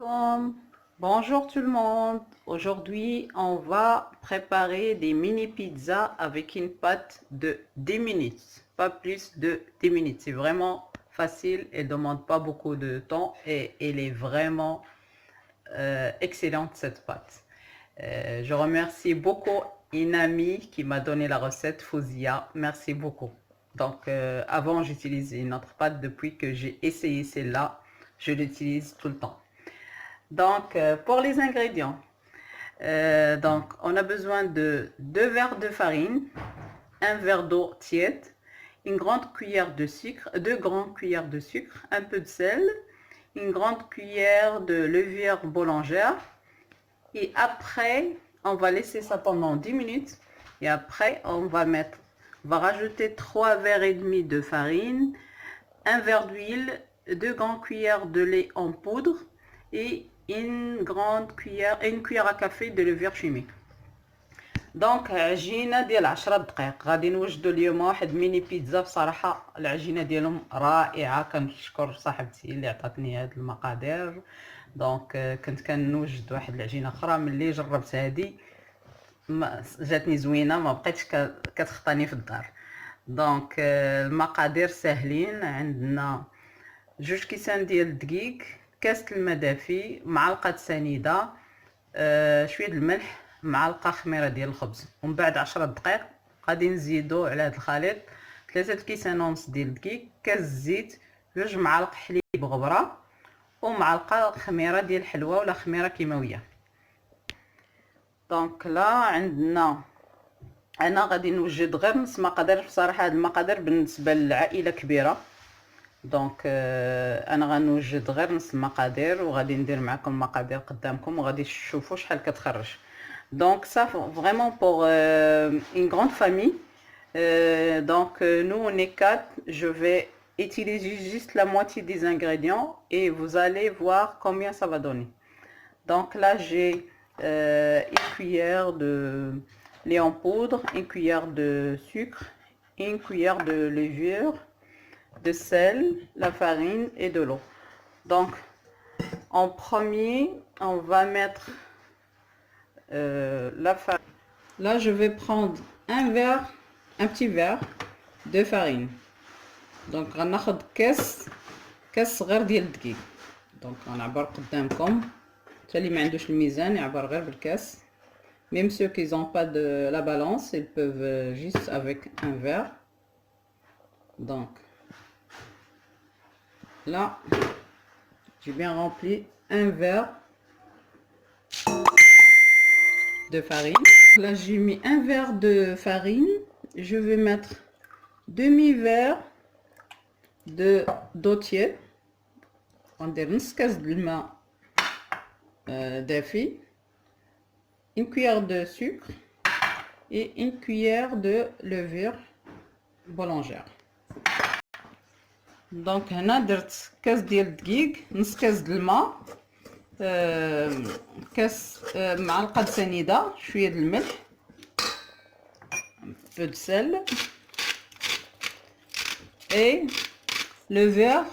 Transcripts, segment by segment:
Comme- Bonjour tout le monde. Aujourd'hui, on va préparer des mini pizzas avec une pâte de 10 minutes. Pas plus de 10 minutes. C'est vraiment facile et ne demande pas beaucoup de temps et elle est vraiment excellente cette pâte. Je remercie beaucoup une amie qui m'a donné la recette, Fouzia. Merci beaucoup. Donc, avant, j'utilisais une autre pâte. Depuis que j'ai essayé celle-là, je l'utilise tout le temps. Donc, pour les ingrédients, donc, on a besoin de 2 verres de farine, un verre d'eau tiède, une grande cuillère de sucre, 2 grandes cuillères de sucre, un peu de sel, une grande cuillère de levure boulangère. Et après, on va laisser ça pendant 10 minutes. Et après, on va rajouter 3 verres et demi de farine, un verre d'huile, 2 grandes cuillères de lait en poudre et une cuillère à café de levure chimique. دونك عجينه ديال 10 دقائق غادي نوجدوا اليوم واحد ميني بيتزا. بصراحه العجينه ديالهم رائعه. كنشكر صاحبتي اللي عطاتني هاد المقادير. دونك كنت كنوجد واحد العجينه اخرى، ملي جربت هادي جاتني زوينه، ما بقيتش كتخطاني في الدار. دونك المقادير ساهلين. عندنا 2 كيسان ديال الدقيق، كاس الماء دافي، معلقه سنيده، شويه الملح، معلقه خميره ديال الخبز. ومن بعد 10 دقائق غادي نزيدو على هذا الخليط 3 كيسان ونص ديال الدقيق، كاس الزيت، 2 معالق حليب غبره، ومعلقه خميره ديال الحلوى ولا خميره كيماويه. دونك لا عندنا، انا غادي نوجد غير نص مقادير. بصراحه هاد المقادير بالنسبه للعائله كبيره، دونك انا غنوجد غير نص المقادير وغادي ندير معكم المقادير قدامكم وغادي تشوفوا شحال كتخرج. Donc ça vraiment pour une grande famille. Nous on est 4. Je vais utiliser juste la moitié des ingrédients et vous allez voir combien ça va donner. Donc là j'ai une cuillère de lait en poudre, une cuillère de sucre, une cuillère de levure, de sel, la farine et de l'eau. Donc en premier on va mettre la farine. Là je vais prendre un petit verre de farine. Donc غناخد كاس صغير ديال الدقيق. دونك غنعبر قدامكم، حتى اللي ما عندوش الميزان يعبر غير بالكاس. Même ceux qui n'ont pas de la balance, ils peuvent juste avec un verre. Donc là j'ai bien rempli un verre de farine. Là j'ai mis un verre de farine. Je vais mettre demi-verre d'eau tiède. ندير نص كاس د الماء دافي، une cuillère de sucre et une cuillère de levure boulangère. دونك هنا درت كاس ديال الدقيق، نص كاس د الماء، كاس معلقه سنيده، شويه د الملح، peu de sel et levure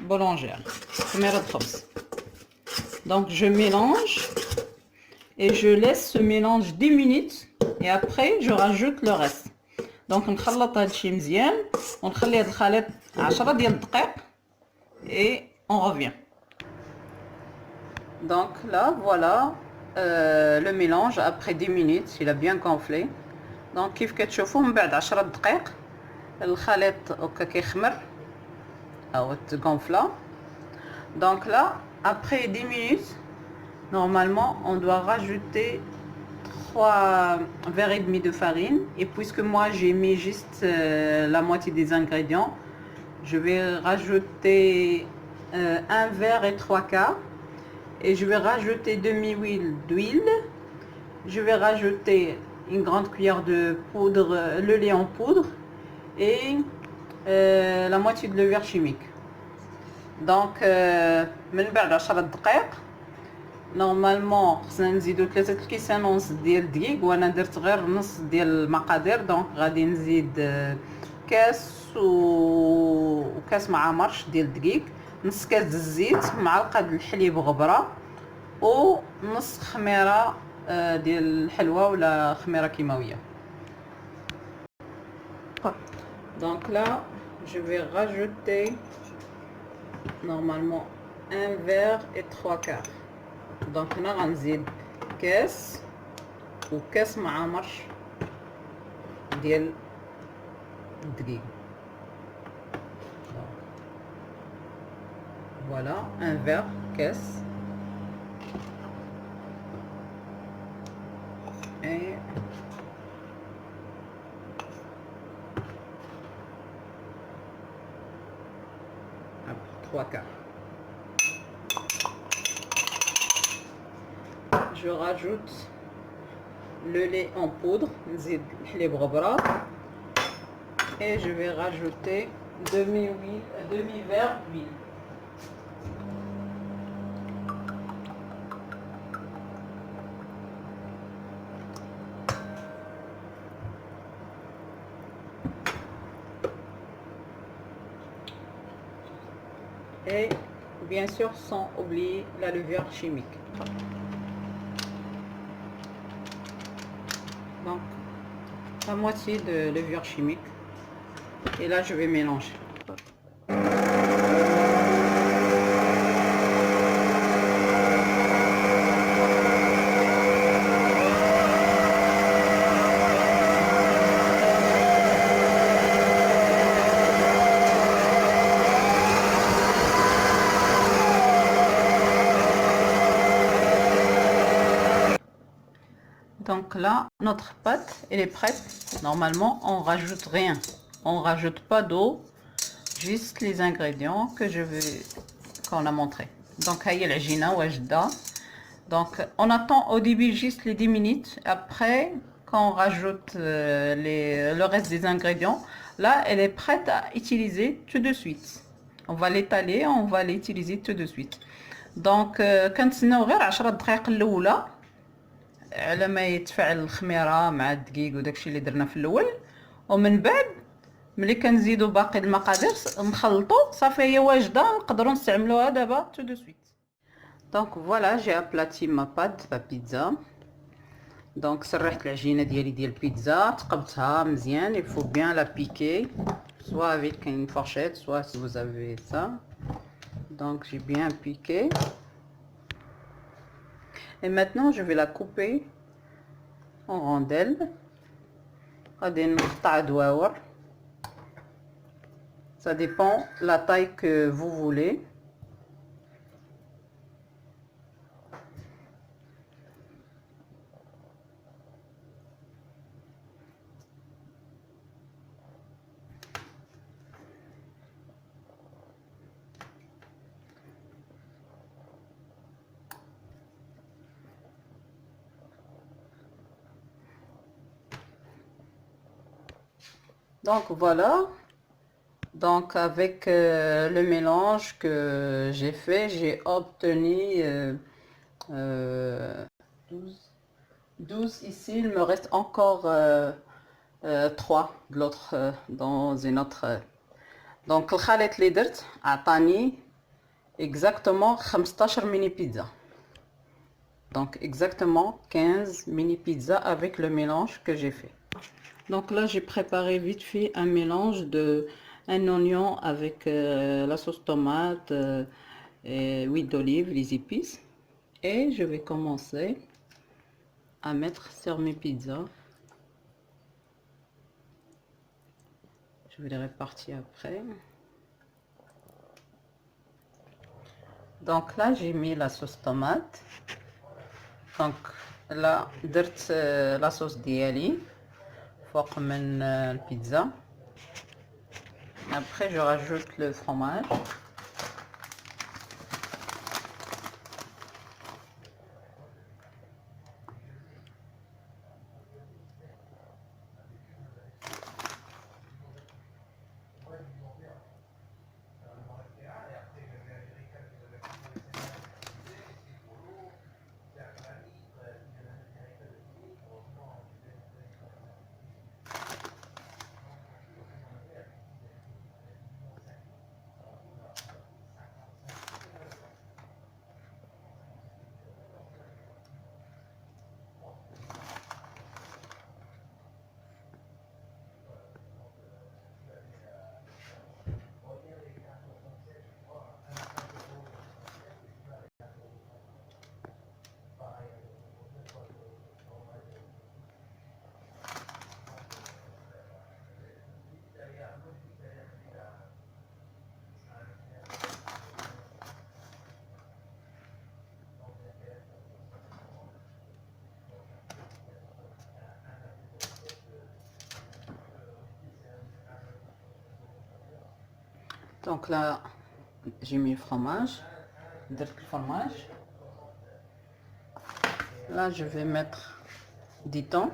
boulangère, خميرة الخبز. Donc je mélange et je laisse ce mélange 10 minutes et après je rajoute le reste. Donc نخلط هادشي مزيان ونخلي هاد الخليط 10 ديال الدقائق et on revient. Donc là voilà le mélange après 10 minutes, il a bien gonflé. Donc كيف كتشوفوا من بعد 10 دقائق الخليط هكا كيخمر او تغونفلا. Donc là après 10 minutes normalement on doit rajouter 3 verres et demi de farine. Et puisque moi j'ai mis juste la moitié des ingrédients, je vais rajouter un verre et 3 quarts. Et je vais rajouter demi-huile d'huile. Je vais rajouter une grande cuillère de poudre, le lait en poudre et la moitié de levure chimique. Donc من بعد 10 دقائق نورمالمون خصنا نزيدو 3 كيسان ونص ديال الدقيق، وانا درت غير نص ديال المقادير. دونك غادي نزيد كاس وكاس مع مرش ديال الدقيق. نص كاس الزيت، معلقه الحليب غبره، ونص خميره ديال الحلوى ولا خميره كيماويه. Donc là, je vais rajouter normalement un verre et 3/4. Donc هنا غنزيد كاس وكاس مع مرش ديال الدقيق. Voilà, un verre كاس et trois quarts. Je rajoute le lait en poudre, نزيد الحليب غبرة, et je vais rajouter demi-verre d'huile. Et bien sûr sans oublier la levure chimique. Donc la moitié de levure chimique, et là je vais mélanger. Donc là, notre pâte, elle est prête. Normalement, on rajoute rien. On rajoute pas d'eau, juste les ingrédients que qu'on a montré. Donc, هي العجينة واجدة. Donc, on attend au début juste les 10 minutes. Après, quand on rajoute le reste des ingrédients, là, elle est prête à utiliser tout de suite. On va l'étaler, on va l'utiliser tout de suite. Donc, كنتسناو غير 10 دقائق الأولى على ما يتفاعل الخميره مع الدقيق وداكشي اللي درنا في الاول، ومن بعد ملي كنزيدوا باقي المقادير نخلطوا صافي هي واجده، نقدروا نستعملوها دابا tout de suite. Donc voilà, j'ai aplati ma pâte la pizza. Donc سرحت العجينه ديالي ديال البيتزا، تقبتها مزيان. Il faut bien la piquer, soit avec une fourchette, soit si vous avez ça. Donc j'ai bien piqué. Et maintenant, je vais la couper en rondelles. Ça dépend la taille que vous voulez. Donc voilà, donc avec le mélange que j'ai fait, j'ai obtenu 12 ici. Il me reste encore 3 de l'autre dans une autre. Donc الخليط اللي درت عطاني exactement 15 mini pizza. Donc exactement 15 mini pizza avec le mélange que j'ai fait. Donc là, j'ai préparé vite fait un mélange de un oignon avec la sauce tomate et huile d'olive, les épices. Et je vais commencer à mettre sur mes pizzas. Je vais les répartir après. Donc là, j'ai mis la sauce tomate. Donc là, درت la sauce ديالي فوق من البيتزا. Après, je rajoute le fromage. Donc là, j'ai mis le fromage. Le fromage. Là, je vais mettre du thon.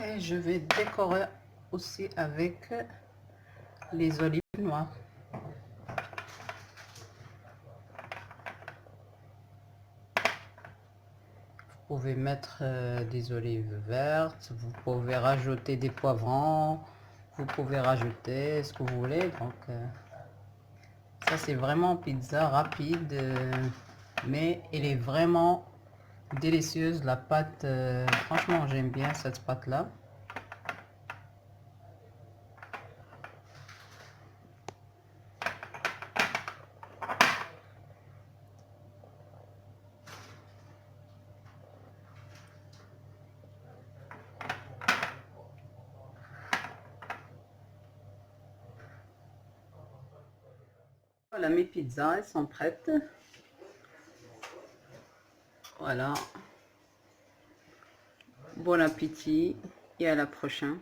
Et je vais décorer aussi avec les olives noires. Vous pouvez mettre des olives vertes, vous pouvez rajouter des poivrons, vous pouvez rajouter ce que vous voulez. Donc ça c'est vraiment pizza rapide, mais elle est vraiment délicieuse. La pâte, franchement j'aime bien cette pâte là. Voilà, mes pizzas, elles sont prêtes. Voilà. Bon appétit et à la prochaine.